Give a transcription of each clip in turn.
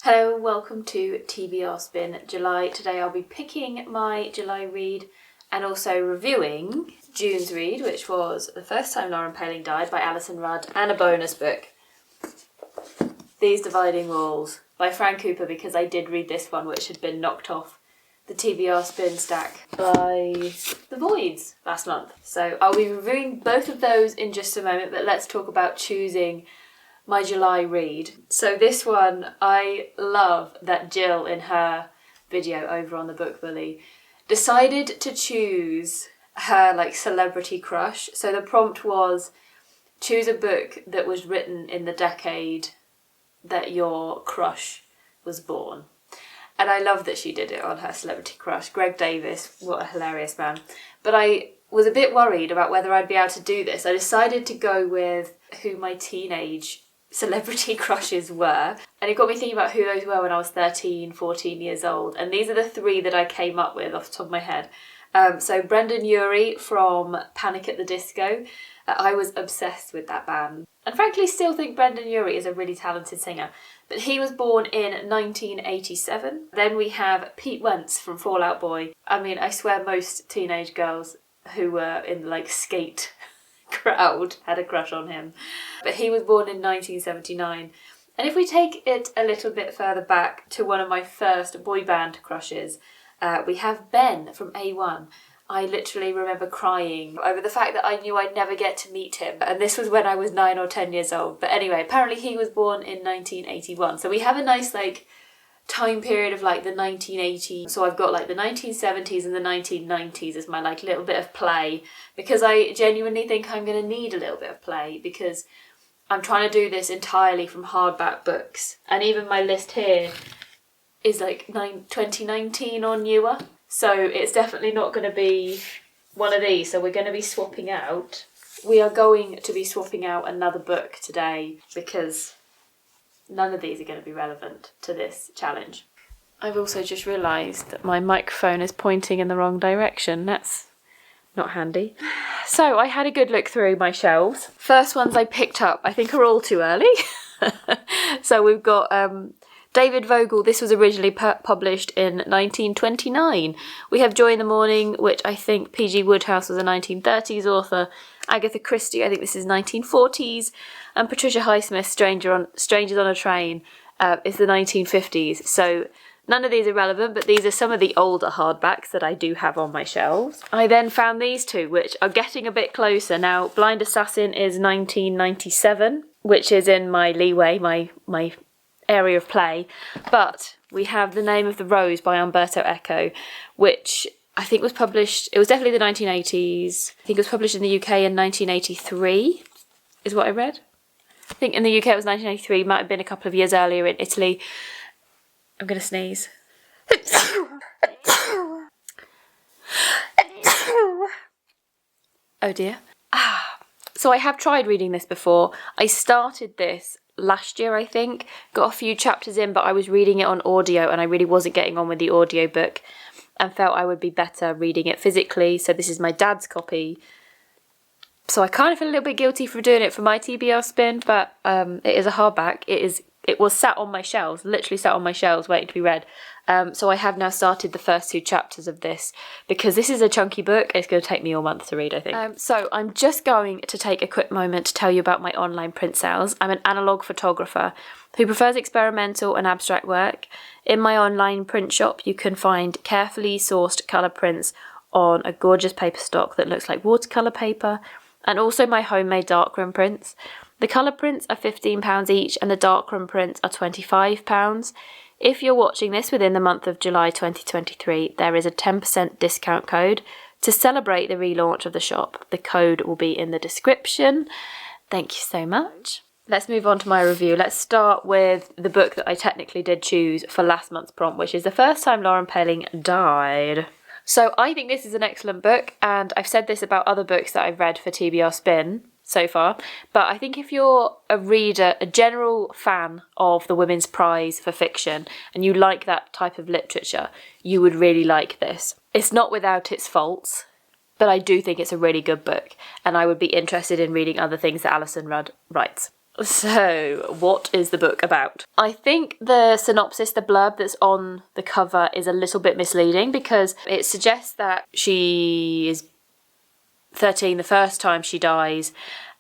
Hello and welcome to TBR Spin July. Today I'll be picking my July read and also reviewing June's read, which was The First Time Lauren Pailing Died by Alyson and a bonus book, These Dividing Walls by Fran because I did read this one, which had been knocked off the TBR Spin stack by The Voids last month. So I'll be reviewing both of those in just a moment, but let's talk about choosing my July read. So this one, I love that Jill in her video over on the Book Bully decided to choose her celebrity crush. So the prompt was choose a book that was written in the decade that your crush was born. And I love that she did it on her celebrity crush. Greg Davis, what a hilarious man. But I was a bit worried about whether I'd be able to do this. I decided to go with who my teenage celebrity crushes were, and it got me thinking about who those were when I was 13, 14 years old, and these are the three that I came up with off the top of my head. So Brendan Urie from Panic at the Disco. I was obsessed with that band, and frankly still think Brendan Urie is a really talented singer, but he was born in 1987. Then we have Pete Wentz from Fall Out Boy. I mean, I swear most teenage girls who were in skate crowd had a crush on him, but he was born in 1979. And if we take it a little bit further back to one of my first boy band crushes, we have Ben from A1. I literally remember crying over the fact that I knew I'd never get to meet him, and this was when I was 9 or 10 years old. But anyway, apparently he was born in 1981, so we have a nice time period of the 1980s. So I've got the 1970s and the 1990s as my little bit of play, because I genuinely think I'm going to need a little bit of play because I'm trying to do this entirely from hardback books, and even my list here is 2019 or newer, so it's definitely not going to be one of these. So we're going to be swapping out. We are going to be swapping out another book today because none of these are going to be relevant to this challenge. I've also just realised that my microphone is pointing in the wrong direction. That's not handy. So I had a good look through my shelves. First ones I picked up I think are all too early. So we've got David Vogel. This was originally published in 1929. We have Joy in the Morning, which I think P.G. Wodehouse was a 1930s author. Agatha Christie, I think this is 1940s. And Patricia Highsmith, Strangers on a Train, is the 1950s. So none of these are relevant, but these are some of the older hardbacks that I do have on my shelves. I then found these two, which are getting a bit closer. Now, Blind Assassin is 1997, which is in my leeway, my area of play. But we have The Name of the Rose by Umberto Eco, which I think was published, it was definitely the 1980s. I think it was published in the UK in 1983, is what I read. I think in the UK it was 1983, might have been a couple of years earlier in Italy. I'm going to sneeze. Oh dear. So I have tried reading this before. I started this last year, I think. Got a few chapters in, but I was reading it on audio and I really wasn't getting on with the audiobook and felt I would be better reading it physically. So this is my dad's copy. So I kind of feel a little bit guilty for doing it for my TBR spin, but it is a hardback. It was sat on my shelves, literally sat on my shelves waiting to be read. So I have now started the first 2 chapters of this because this is a chunky book. It's going to take me all month to read, I think. So I'm just going to take a quick moment to tell you about my online print sales. I'm an analogue photographer who prefers experimental and abstract work. In my online print shop, you can find carefully sourced colour prints on a gorgeous paper stock that looks like watercolour paper, and also my homemade darkroom prints. The colour prints are £15 each and the darkroom prints are £25. If you're watching this within the month of July 2023, there is a 10% discount code to celebrate the relaunch of the shop. The code will be in the description. Thank you so much. Let's move on to my review. Let's start with the book that I technically did choose for last month's prompt, which is The First Time Lauren Pailing Died. So I think this is an excellent book, and I've said this about other books that I've read for TBR Spin so far, but I think if you're a reader, a general fan of the Women's Prize for fiction, and you like that type of literature, you would really like this. It's not without its faults, but I do think it's a really good book, and I would be interested in reading other things that Alyson writes. So, what is the book about? I think the synopsis, the blurb that's on the cover, is a little bit misleading because it suggests that she is 13 the first time she dies,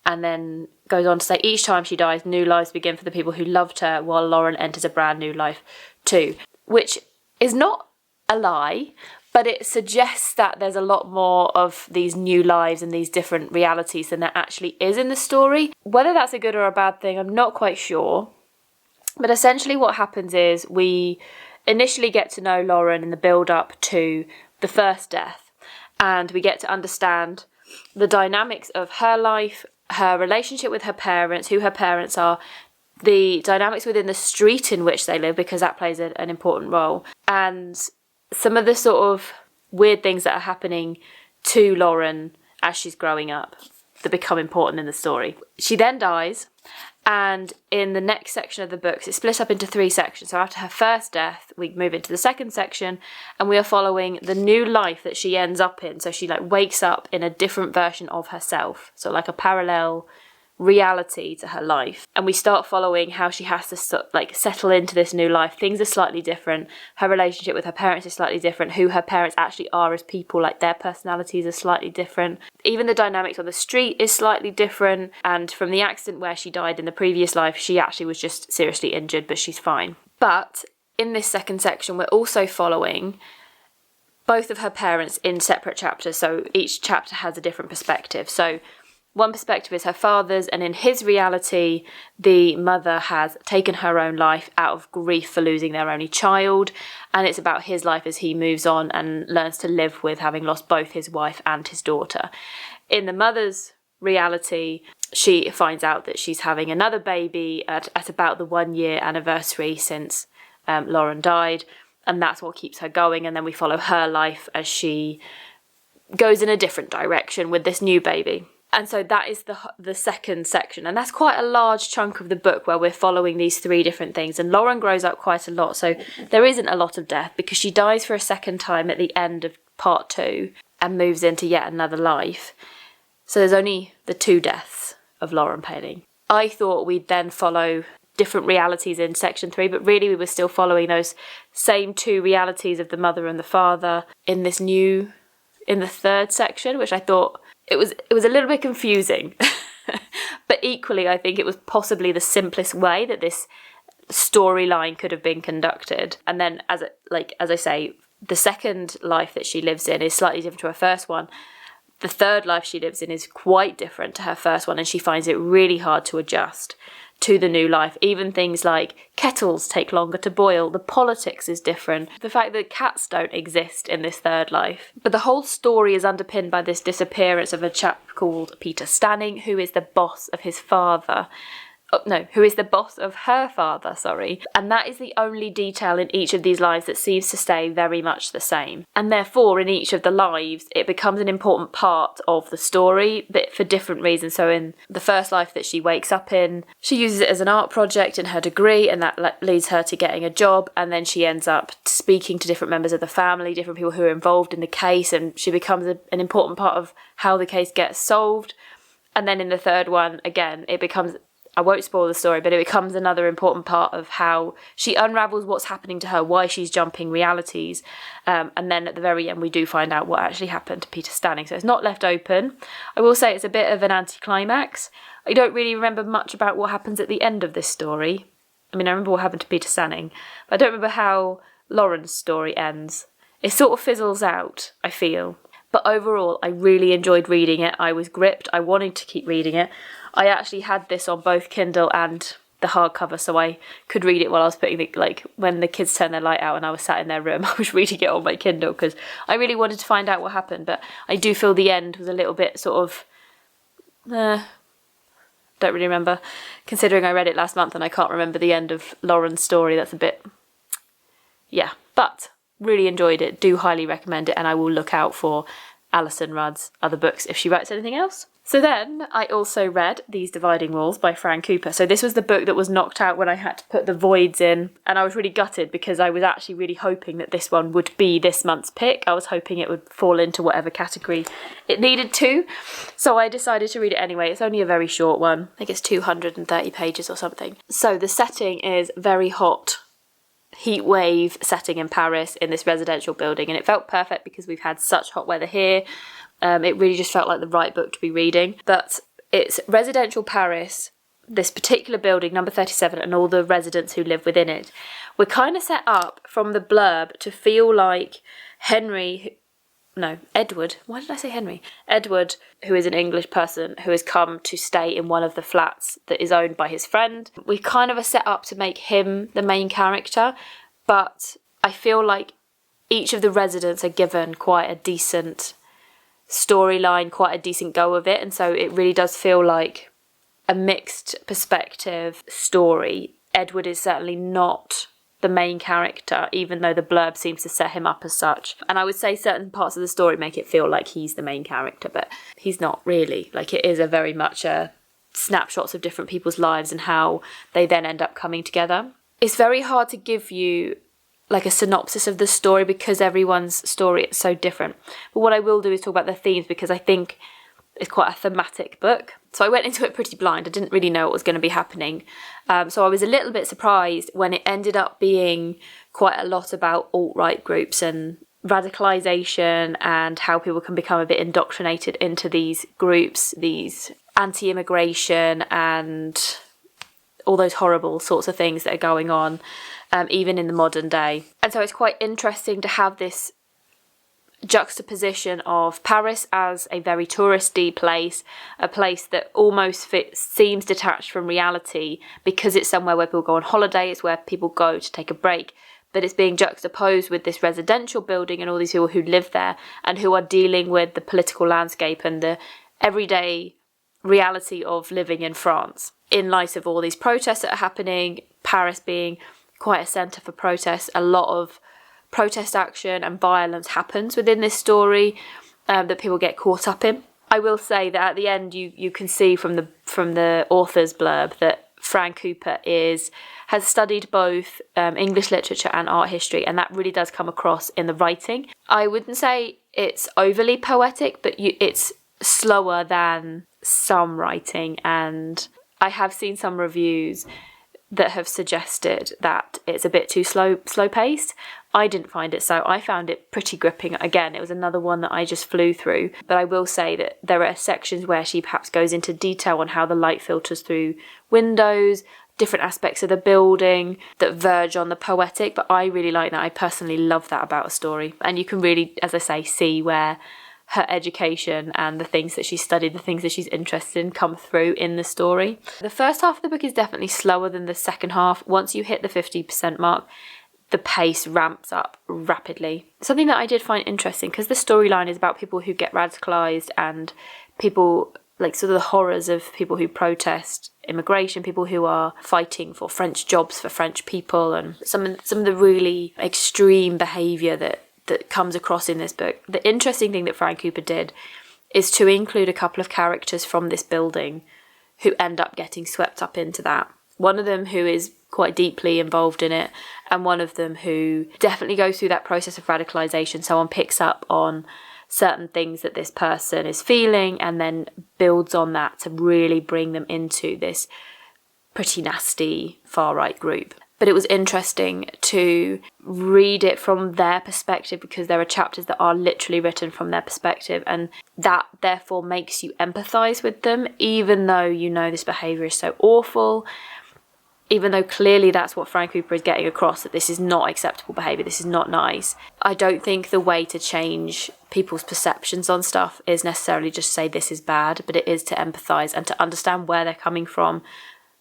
and then goes on to say each time she dies, new lives begin for the people who loved her, while Lauren enters a brand new life too. Which is not a lie, but it suggests that there's a lot more of these new lives and these different realities than there actually is in the story. Whether that's a good or a bad thing, I'm not quite sure. But essentially what happens is we initially get to know Lauren in the build-up to the first death, and we get to understand the dynamics of her life, her relationship with her parents, who her parents are, the dynamics within the street in which they live, because that plays an important role, and some of the sort of weird things that are happening to Lauren as she's growing up that become important in the story. She then dies, and in the next section of the books, it's split up into 3 sections. So after her first death, we move into the second section, and we are following the new life that she ends up in. So she wakes up in a different version of herself. So like a parallel reality to her life, and we start following how she has to settle into this new life. Things are slightly different. Her relationship with her parents is slightly different. Who her parents actually are as people, their personalities are slightly different. Even the dynamics on the street is slightly different, and from the accident where she died in the previous life, she actually was just seriously injured, but she's fine. But in this second section, we're also following both of her parents in separate chapters, so each chapter has a different perspective. So one perspective is her father's, and in his reality, the mother has taken her own life out of grief for losing their only child, and it's about his life as he moves on and learns to live with having lost both his wife and his daughter. In the mother's reality, she finds out that she's having another baby at about the 1-year anniversary since Lauren died, and that's what keeps her going, and then we follow her life as she goes in a different direction with this new baby. And so that is the second section. And that's quite a large chunk of the book where we're following these 3 different things. And Lauren grows up quite a lot. So there isn't a lot of death because she dies for a second time at the end of part 2 and moves into yet another life. So there's only the 2 deaths of Lauren Pailing. I thought we'd then follow different realities in section 3, but really we were still following those same 2 realities of the mother and the father in the 3rd section, which I thought it was a little bit confusing. But equally, I think it was possibly the simplest way that this storyline could have been conducted. And then, as I say, the second life that she lives in is slightly different to her first one. The third life she lives in is quite different to her first one, and she finds it really hard to adjust to the new life. Even things like kettles take longer to boil, the politics is different, the fact that cats don't exist in this third life. But the whole story is underpinned by this disappearance of a chap called Peter Stanning, who is the boss of his father. Who is the boss of her father, And that is the only detail in each of these lives that seems to stay very much the same. And therefore, in each of the lives, it becomes an important part of the story, but for different reasons. So in the first life that she wakes up in, she uses it as an art project in her degree, and that leads her to getting a job. And then she ends up speaking to different members of the family, different people who are involved in the case, and she becomes an important part of how the case gets solved. And then in the third one, again, it becomes... I won't spoil the story, but it becomes another important part of how she unravels what's happening to her, why she's jumping realities. And then at the very end, we do find out what actually happened to Peter Stanning. So it's not left open. I will say it's a bit of an anticlimax. I don't really remember much about what happens at the end of this story. I mean, I remember what happened to Peter Stanning, but I don't remember how Lauren's story ends. It sort of fizzles out, I feel. But overall, I really enjoyed reading it. I was gripped. I wanted to keep reading it. I actually had this on both Kindle and the hardcover, so I could read it while I was putting when the kids turned their light out and I was sat in their room, I was reading it on my Kindle because I really wanted to find out what happened. But I do feel the end was a little bit sort of, don't really remember. Considering I read it last month and I can't remember the end of Lauren's story, that's a bit, yeah. But really enjoyed it, do highly recommend it, and I will look out for Alyson Rudd's other books if she writes anything else. So then I also read These Dividing Walls by Fran Cooper. So this was the book that was knocked out when I had to put the voids in. And I was really gutted because I was actually really hoping that this one would be this month's pick. I was hoping it would fall into whatever category it needed to. So I decided to read it anyway. It's only a very short one. I think it's 230 pages or something. So the setting is very hot. Heat wave setting in Paris in this residential building. And it felt perfect because we've had such hot weather here. It really just felt like the right book to be reading. But it's residential Paris, this particular building, number 37, and all the residents who live within it. We're kind of set up from the blurb to feel like Edward. Why did I say Henry? Edward, who is an English person who has come to stay in one of the flats that is owned by his friend. We kind of are set up to make him the main character, but I feel like each of the residents are given quite a decent storyline, quite a decent go of it, and so it really does feel like a mixed perspective story. Edward is certainly not the main character, even though the blurb seems to set him up as such. And I would say certain parts of the story make it feel like he's the main character, but he's not really. Like, it is a very much snapshots of different people's lives and how they then end up coming together. It's very hard to give you like a synopsis of the story because everyone's story is so different. But what I will do is talk about the themes because I think it's quite a thematic book. So I went into it pretty blind. I didn't really know what was going to be happening. So I was a little bit surprised when it ended up being quite a lot about alt-right groups and radicalisation and how people can become a bit indoctrinated into these groups, these anti-immigration and all those horrible sorts of things that are going on. Even in the modern day. And so it's quite interesting to have this juxtaposition of Paris as a very touristy place, a place that almost seems detached from reality because it's somewhere where people go on holiday, it's where people go to take a break, but it's being juxtaposed with this residential building and all these people who live there and who are dealing with the political landscape and the everyday reality of living in France. In light of all these protests that are happening, Paris being quite a centre for protests, a lot of protest action and violence happens within this story that people get caught up in. I will say that at the end you can see from the author's blurb that Fran Cooper has studied both English literature and art history, and that really does come across in the writing. I wouldn't say it's overly poetic, but it's slower than some writing, and I have seen some reviews that have suggested that it's a bit too slow paced. I didn't find it so. I found it pretty gripping. Again, it was another one that I just flew through. But I will say that there are sections where she perhaps goes into detail on how the light filters through windows, different aspects of the building that verge on the poetic. But I really like that. I personally love that about a story. And you can really, as I say, see where her education and the things that she studied, the things that she's interested in come through in the story. The first half of the book is definitely slower than the second half. Once you hit the 50% mark, the pace ramps up rapidly. Something that I did find interesting, because the storyline is about people who get radicalised and people, like sort of the horrors of people who protest immigration, people who are fighting for French jobs for French people, and some of the really extreme behaviour that comes across in this book. The interesting thing that Fran Cooper did is to include a couple of characters from this building who end up getting swept up into that. One of them who is quite deeply involved in it, and one of them who definitely goes through that process of radicalisation. Someone picks up on certain things that this person is feeling and then builds on that to really bring them into this pretty nasty far-right group. But it was interesting to read it from their perspective because there are chapters that are literally written from their perspective, and that therefore makes you empathise with them, even though you know this behaviour is so awful, even though clearly that's what Fran Cooper is getting across, that this is not acceptable behaviour, this is not nice. I don't think the way to change people's perceptions on stuff is necessarily just say this is bad, but it is to empathise and to understand where they're coming from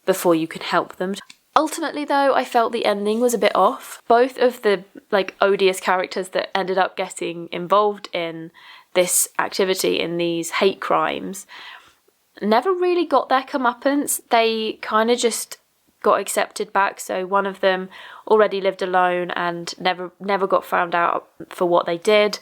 before you can help them. Ultimately, though, I felt the ending was a bit off. Both of the odious characters that ended up getting involved in this activity, in these hate crimes, never really got their comeuppance. They kind of just got accepted back. So one of them already lived alone and never got found out for what they did,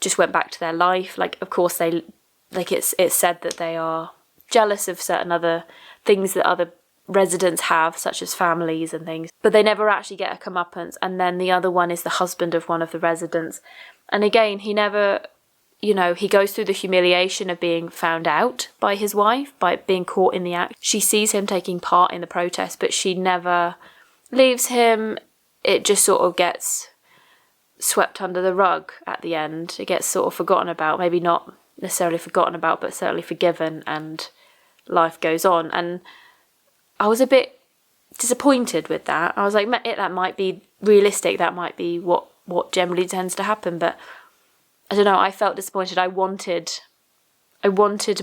just went back to their life. Of course, they like it's said that they are jealous of certain other things that other residents have, such as families and things, but they never actually get a comeuppance. And then the other one is the husband of one of the residents, and again, he never, you know, he goes through the humiliation of being found out by his wife, by being caught in the act. She sees him taking part in the protest, but she never leaves him. It just sort of gets swept under the rug at the end. It gets sort of forgotten about, maybe not necessarily forgotten about, but certainly forgiven, and life goes on. And I was a bit disappointed with that. I was like, that might be realistic, that might be what generally tends to happen, but I don't know, I felt disappointed. I wanted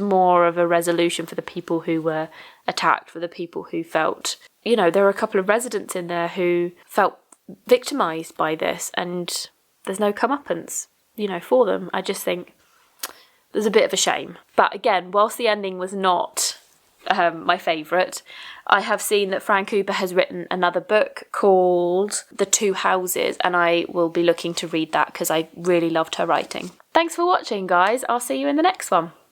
more of a resolution for the people who were attacked, for the people who felt, you know, there were a couple of residents in there who felt victimised by this, and there's no comeuppance, you know, for them. I just think there's a bit of a shame. But again, whilst the ending was not my favourite, I have seen that Fran Cooper has written another book called The Two Houses, and I will be looking to read that because I really loved her writing. Thanks for watching, guys. I'll see you in the next one.